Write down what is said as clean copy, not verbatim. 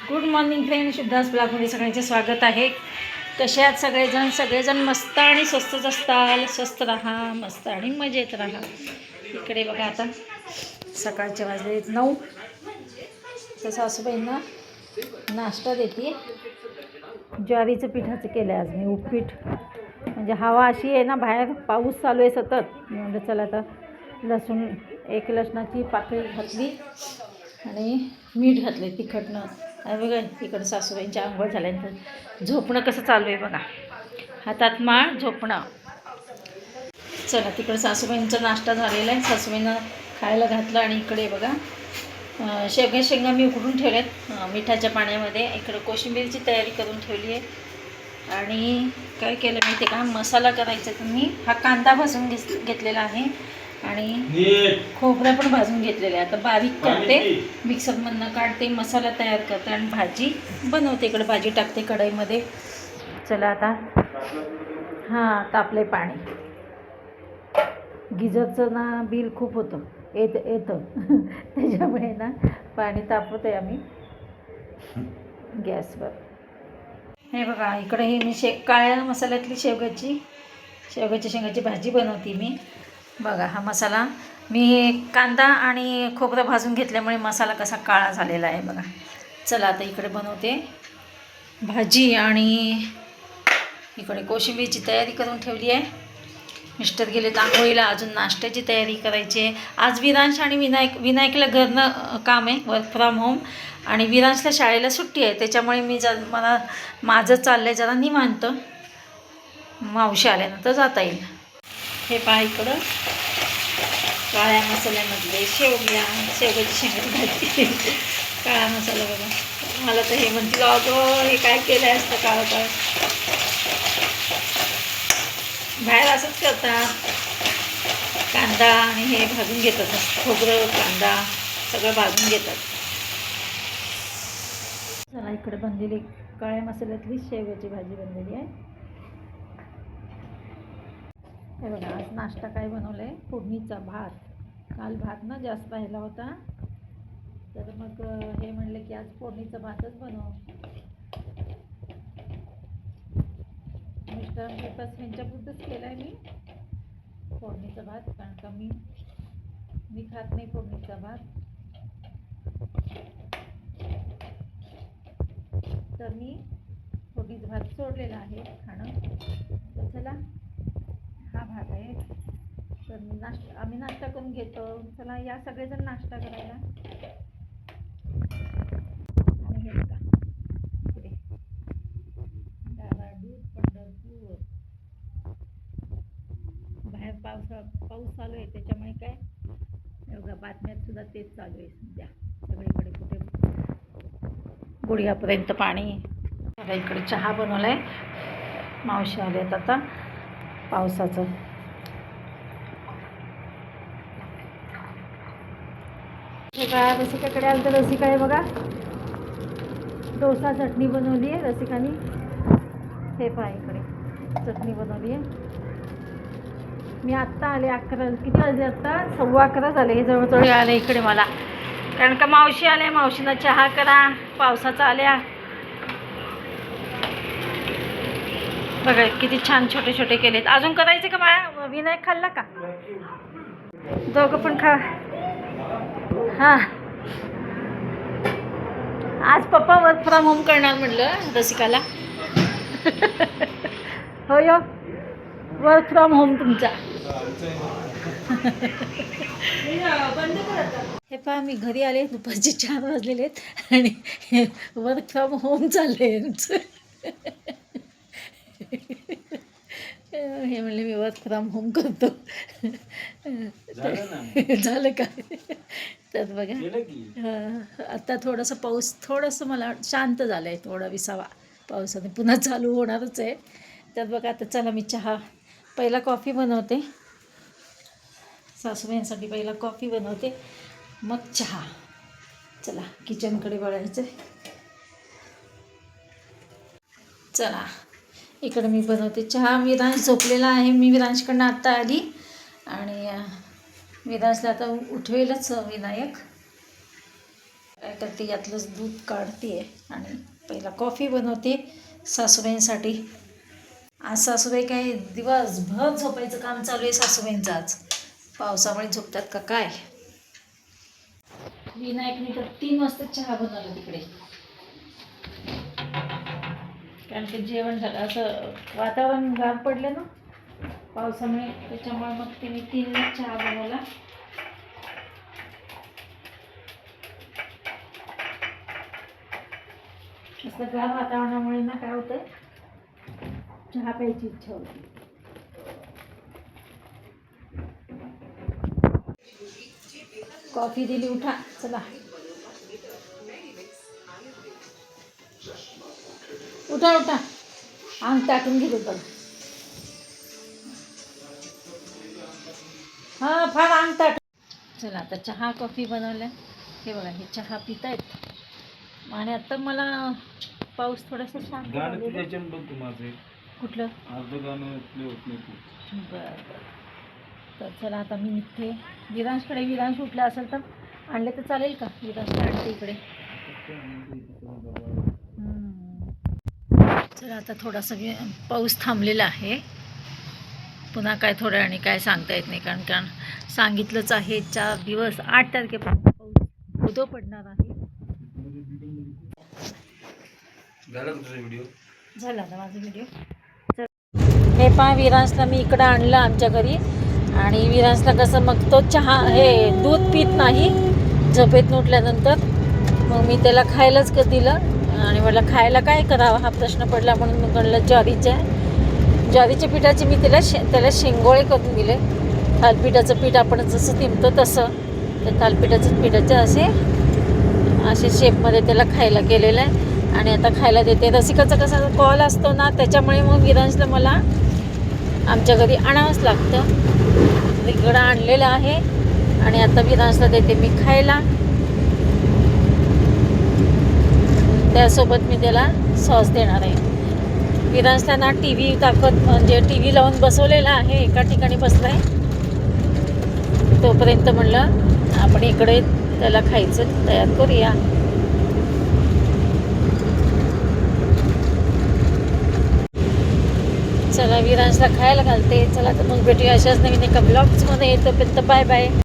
Good morning friend, शुद्धास ब्लॉगमध्ये सगळ्यांचे स्वागत आहे. कसे आहात सगळेजण मस्त आणि स्वस्तच असताल. स्वस्त राहा, मस्त आणि मजेत राहा. इकडे बघा आता सकाळचे वाजले 9. तर सासूबाईंना नाश्ता देते. ज्वारीचं पिठाचं केलं आहे आज मी उपीठ. म्हणजे हवा अशी आहे ना, बाहेर पाऊस चालू आहे सतत. म्हणजे चला आता लसूण, एक लसणाची पाकळी घातली आणि मीठ घातले तिखटनं. आणि बघा इकडं सासूबाईंच्या आंघोळ झाल्यानंतर झोपणं कसं चालू आहे बघा. हातात माळ, झोपणं. चला तिकडं सासूबाईंचा नाश्ता झालेला आहे. सासूबाईंना खायला घातलं. आणि इकडे बघा शेंगा मी उकडून ठेवल्यात मिठाच्या पाण्यामध्ये. इकडं कोशिंबीरची तयारी करून ठेवली आहे. आणि काय केलं माहिती आहे का, मसाला करायचा. तर मी हा कांदा भाजून घेतलेला आहे आणि खोबरं पण भाजून घेतलेलं आहे. आता बारीक करते, मिक्सरमधनं काढते, मसाला तयार करते आणि भाजी बनवते. इकडे भाजी टाकते कढईमध्ये. चला आता हां तापले पाणी. गिझरचं ना बिल खूप होतं येतं त्याच्यामुळे ना पाणी तापवते आम्ही गॅसवर. हे बघा इकडे ही मी काळ्या मसाल्यातली शेवग्याच्या शेंगाची भाजी बनवते मी. बघा हा मसाला मी कांदा आणि खोबरं भाजून घेतल्यामुळे मसाला कसा काळा झालेला आहे बघा. चला आता इकडे बनवते भाजी. आणि इकडे कोशिंबीरची तयारी करून ठेवली आहे. मिस्टर गेले आंघोळीला, अजून नाश्त्याची तयारी करायची आहे. आज विरांश आणि विनायकला घरनं काम आहे, वर्क फ्रॉम होम. आणि विरांशला शाळेला सुट्टी आहे, त्याच्यामुळे मला माझं चाललं आहे जरा निवांत. मावशी आल्यानंतर जाता येईल. हे पहा इकडं काळ्या मसाल्यामधले शेवग्याची शेंगाची भाजी. काळा मसाला बघा. मला तर हे म्हणतील अगं हे काय केलं आहे असतं काळं. बाहेर असंच करतात, कांदा आणि हे भाजून घेतात. खोबरं कांदा सगळं भाजून घेतात. चला इकडे बनलेली काळ्या मसाल्यातली शेवग्याची भाजी बनलेली आहे. हे बघा आज नाश्ता काय बनवलं आहे, फोडणीचा भात. काल भात ना जास्त राहिला होता, तर मग हे म्हणले की आज फोडणीचा भातच बनव. मिस्टर पेपर्स ह्यांच्यापुरतंच केलं आहे मी फोडणीचा भात, कारण का मी खात नाही फोडणीचा भात. तर मी फोडणीचा भात सोडलेला आहे खाणं. तर चला हा भात आहे. तर आम्ही नाश्ता करून घेतो. चला या सगळेजण नाश्ता करायला. आणि हे बघा इकडे दूध पंढरपूर. बाहेर पाऊस चालू आहे, त्याच्यामुळे काय बघा बातम्यात सुद्धा तेच चालू आहे सध्या सगळीकडे. कुठे गुडघ्यापर्यंत पाणी. आता इकडे चहा बनवला आहे. मावशी आल्यात आता पावसाचं. हे बघा रसिकाकडे आलं तर रसिका आहे बघा, डोसा चटणी बनवली आहे रसिकानी. हे पहा इकडे चटणी बनवली आहे. मी आत्ता आले 11, किती वाजले आत्ता 11:15 झाले. हे जवळजवळ आले इकडे मला, कारण का मावशी आल्या. मावशीला चहा करा, पावसाचा आल्या. बघा किती छान छोटे छोटे केलेत. अजून करायचे का बाळा? विनायक खाल्ला का? दोघं पण खा. हां आज पप्पा वर्क फ्रॉम होम करणार म्हटलं रसिकाला. हो यो वर्क फ्रॉम होम तुमचा. हे पहा मी घरी आले, दुपारचे 4 वाजलेले आहेत आणि वर्क फ्रॉम होम चाललंय यांचं. हे म्हणले मी वर्क फ्रॉम होम करतो. झालं का? तर बघा आता थोडंसं मला शांत झालं आहे, थोडा विसावा. पावसाने पुन्हा चालू होणारच आहे. तर बघा आता चला मी चहा पहिला कॉफी बनवते. सासूबाईंसाठी पहिला कॉफी बनवते, मग चहा. चला किचनकडे वळायचं. चला इकडे मी बनवते चहा. विरांश झोपलेला आहे. मी विरांशकडनं आत्ता आली आणि विरांशला आता उठवेलच विनायक. काय करते, यातलंच दूध काढते आणि पहिला कॉफी बनवते सासूबाईंसाठी. आज सासूबाई काय दिवसभर झोपायचं काम चालू आहे सासूबाईंचं. आज पावसामुळे झोपतात का काय. विनायकने तर 3 वाजता चहा बनवला तिकडे, कारण की जेवण झालं. असं वातावरण गार पडलं ना पावसामुळे, त्याच्यामुळे मग तिने 3ला चहा बनवला. असं गार वातावरणामुळे ना काय होतं, चहा प्यायची इच्छा होती. कॉफी दिली, उठा चला, उठा उठा, अंग टाकून घेतो पण. हां फार अंग टाक. चला आता चहा कॉफी बनवलं. हे बघा, हे चहा पितायत. आणि आता मला पाऊस थोडासा शांत झालेला. कुठलं अर्ध गाणं होत नाही. बरं. तर चला आता मी निघते विरांशकडे. विरांश उठला असेल तर आणले तर चालेल का? विरांशला आणते इकडे. चला आता थोडासा पाऊस थांबलेला आहे. पुन्हा काय थोड्या आणि काय सांगता येत नाही, कारण सांगितलंच आहे 4 दिवस 8 तारखेपर्यंत पाऊस उदो पडणार आहे. झाला आता माझा व्हिडिओ. हे पहा, विरांशला मी इकडं आणलं आमच्या घरी. आणि विरांशला कसं, मग तो चहा हे दूध पित नाही झोपेत उठल्यानंतर. मग मी त्याला खायलाच दिलं. आणि मला खायला काय करावं हा प्रश्न पडला, म्हणून मी म्हणलं ज्वारीच्या पिठाचे मी त्याला शेंगोळे करून दिले. थालपिठाचं पीठ आपण जसं तिंबतो तसं, त्या थालपिठाचं पिठाचे असे शेपमध्ये त्याला खायला केलेलं आहे. आणि आता खायला देते. रसिकाचा कसा कॉल असतो ना, त्याच्यामुळे मग विरांशला मला आमच्या घरी आणावंच लागतं. इकडं आणलेलं आहे आणि आता विरांशला देते मी खायला. त्यासोबत मी त्याला सॉस देणार आहे. विरांशला ना TV दाखवत, म्हणजे TV लावून बसवलेला आहे, एका ठिकाणी बसला आहे. तोपर्यंत म्हणलं आपण इकडे त्याला खायचं तयार करूया. चला विरांशला खायला घालते. चला तर मग भेटूया अशाच नवीन एका ब्लॉग्समध्ये. तोपर्यंत बाय बाय.